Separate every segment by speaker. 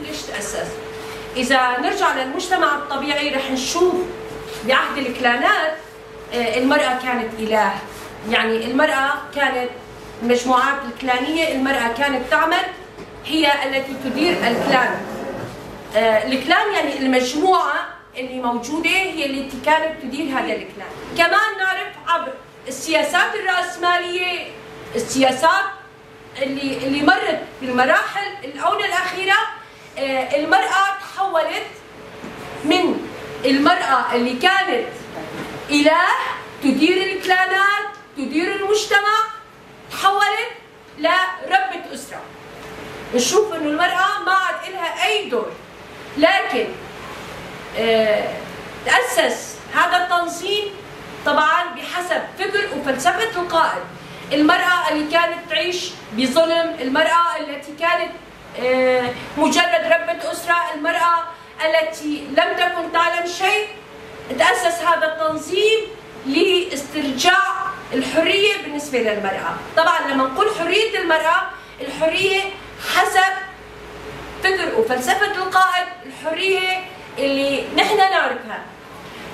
Speaker 1: ليش تأسس. إذا نرجع للمجتمع الطبيعي رح نشوف بعهد الكلانات المرأة كانت إله، يعني المرأة كانت المجموعات الكلانية، المرأة كانت تعمل، هي التي تدير الكلان. الكلان يعني المجموعة اللي موجودة هي التي كانت تدير هذا الكلان. كمان نعرف عبر السياسات الرأسمالية، السياسات اللي مرت بالمراحل الآونة الأخيرة، المرأة تحولت من المرأة اللي كانت إله تدير الكلانات تدير المجتمع، تحولت لربة أسرة. نشوف إنه المرأة ما عاد لها أي دور. لكن تأسس هذا التنظيم طبعا بحسب فكر وفلسفة القائد. المرأة اللي كانت تعيش بظلم، المرأة التي كانت مجرد ربة أسرة، المرأة التي لم تكن تعلم شيء، تأسس هذا التنظيم لاسترجاع الحرية بالنسبة للمرأة. طبعا لما نقول حرية المرأة، الحرية حسب فكر وفلسفة القائد، الحرية اللي نحن نعرفها.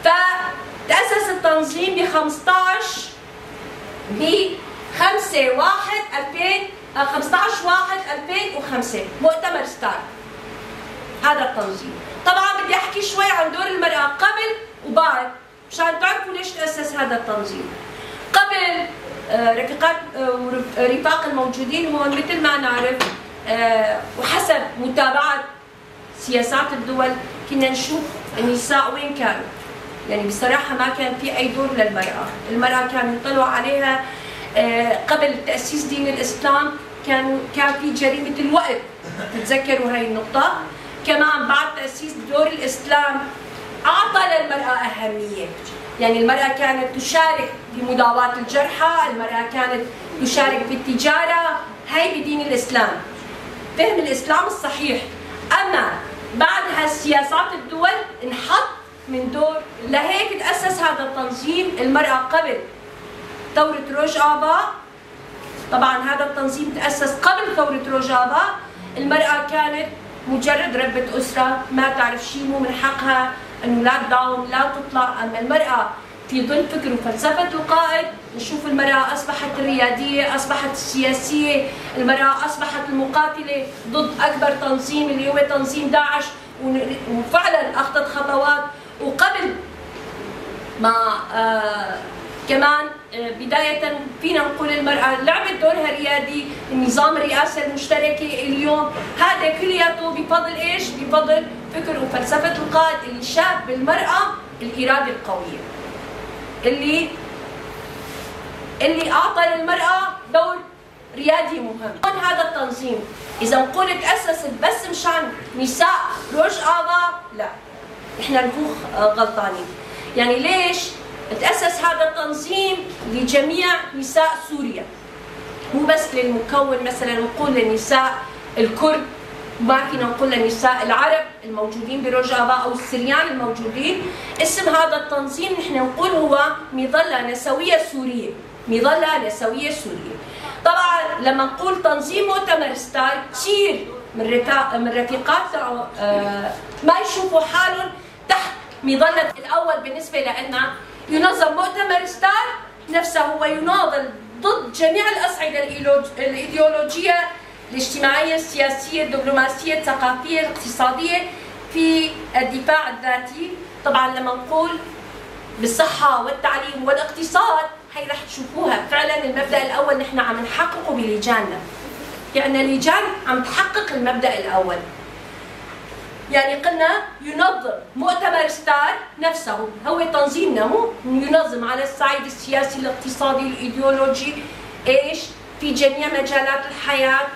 Speaker 1: فتأسس التنظيم ب 15/1/2005 مؤتمر ستار. هذا التنظيم طبعا بدي احكي شوي عن دور المرأة قبل وبعد مشان تعرفوا ليش تأسس هذا التنظيم. قبل رفاق الموجودين هون مثل ما نعرف وحسب متابعة سياسات الدول كنا نشوف النساء وين كانوا. يعني بصراحة ما كان في أي دور للمرأة، المرأة كانوا يطلعوا عليها. قبل تأسيس دين الإسلام كان في جريمة الوقت، تتذكروا هاي النقطة. كمان بعد تأسيس دور الإسلام أعطى للمرأة أهمية، يعني المرأة كانت تشارك في مداواة الجرحى، المرأة كانت تشارك في التجارة، هاي بدين الإسلام، فهم الإسلام الصحيح. أما بعد هالسياسات الدول انحط من دور، لهيك تأسس هذا التنظيم. المرأة قبل ثورة روجافا، طبعا هذا التنظيم تأسس قبل ثورة روجافا، المرأة كانت مجرد ربة أسرة، ما تعرف شيء، مو من حقها أنه لا تداوم لا تطلع. أما المرأة في ظل فكر وفلسفة القائد نشوف المرأة أصبحت الريادية، أصبحت السياسية، المرأة أصبحت المقاتلة ضد أكبر تنظيم اللي هو تنظيم داعش، وفعلا أخذت خطوات. وقبل ما كمان بداية فينا نقول المرأة لعبت دورها ريادي، النظام الرئاسة المشتركة اليوم، هذا كلياته بفضل ايش؟ بفضل فكر وفلسفة القائد اللي شاف بالمرأة الإرادة القوية، اللي أعطى للمرأة دور ريادي مهم. هذا التنظيم إذا نقول تأسست بس مشان نساء روجافا، لا، احنا نكون غلطانين. يعني ليش؟ تأسس هذا التنظيم لجميع نساء سوريا، مو بس للمكون مثلا نقول للنساء الكرد، ما فينا نقول للنساء العرب الموجودين بروجافا او السريان الموجودين. اسم هذا التنظيم نحن نقول هو مظلة نسوية سورية، مظلة نسوية سورية. طبعا لما نقول تنظيم مؤتمر ستار، كثير من رفيقات ما يشوفوا حالهم تحت مظلة الأول. بالنسبة لنا ينظم مؤتمر ستار نفسه هو يناضل ضد جميع الأصعدة الإيديولوجية، الاجتماعية، السياسية، الدبلوماسية، الثقافية، الاقتصادية، في الدفاع الذاتي. طبعا لما نقول بالصحة والتعليم والاقتصاد، هي رح تشوفوها فعلا المبدأ الأول نحن عم نحققه بلجاننا، يعني اللجان عم تحقق المبدأ الأول. يعني قلنا ينظم مؤتمر ستار نفسه هو تنظيمنا، هو ينظم على الصعيد السياسي الاقتصادي الايديولوجي ايش؟ في جميع مجالات الحياة،